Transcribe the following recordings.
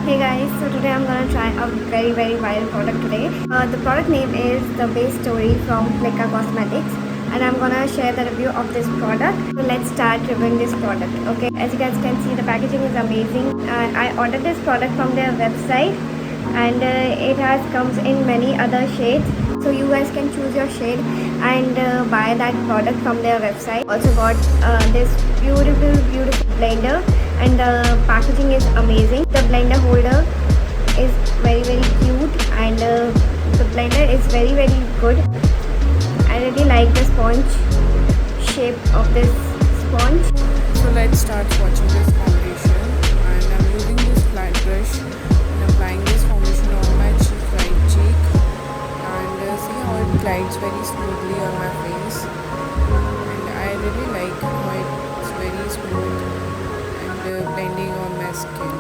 Hey guys, so today I'm gonna try a very viral product today. The product name is the Beige Story from Flicka Cosmetics, and I'm gonna share the review of this product. So let's start reviewing this product. Okay, as you guys can see, the packaging is amazing. I ordered this product from their website, and it has comes in many other shades. So you guys can choose your shade and buy that product from their website. Also got this beautiful blender, and the packaging is amazing. The blender holder is very cute, and the blender is very good. I really like the sponge shape of this sponge. So let's start swatching this foundation, and I'm using this flat brush and applying this foundation on my right cheek, and see how it glides very smoothly on my face, and I really like how it's very smooth and blending on my skin.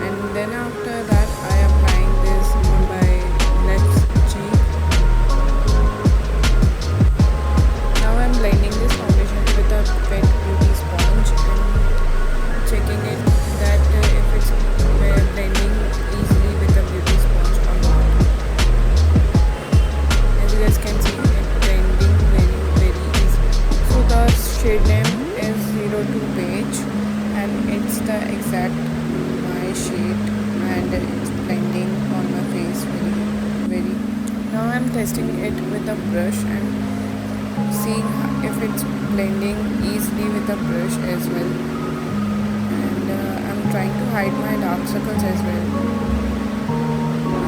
And then after that I am applying this on my left cheek. Now I'm blending this foundation with a wet beauty sponge and checking it that if it's blending easily with the beauty sponge or not. As you guys can see, it's blending very easily. So the shade name is 02 Beige, and it's the exact my shade, and it's blending on my face very. Now I'm testing it with a brush and seeing if it's blending easily with the brush as well, and I'm trying to hide my dark circles as well,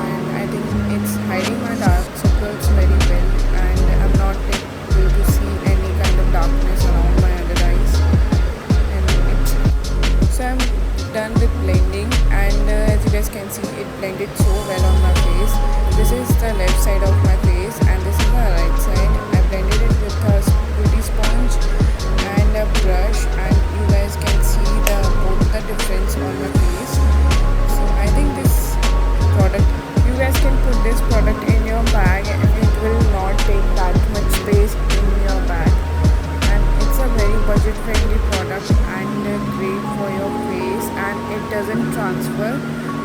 and I think it's hiding my dark circles very well, and I'm not able to see any kind of darkness around my under eyes. And so I'm done with blending, and as you guys can see, it blended so well on my face. This is the left side of my face, and this is the right side. I blended it with a beauty sponge and a brush, and you guys can see both the difference on my face. So I think this product, you guys can put this product in your bag and it will not take that much space in your bag, and it's a very budget friendly product and great for your face, and it doesn't transfer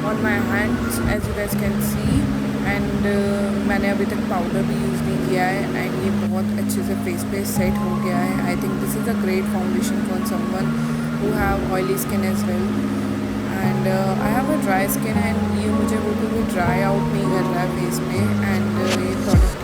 on my hands as you guys can see. And मैंने अभी तक powder भी use नहीं किया है, and ये बहुत अच्छे से फेस पे सेट हो गया है. I think this is a great foundation for someone who have oily skin as well, and I have a dry skin, and ये मुझे बिल्कुल भी ड्राई आउट नहीं कर रहा है फेस में, एंड ये प्रोडक्ट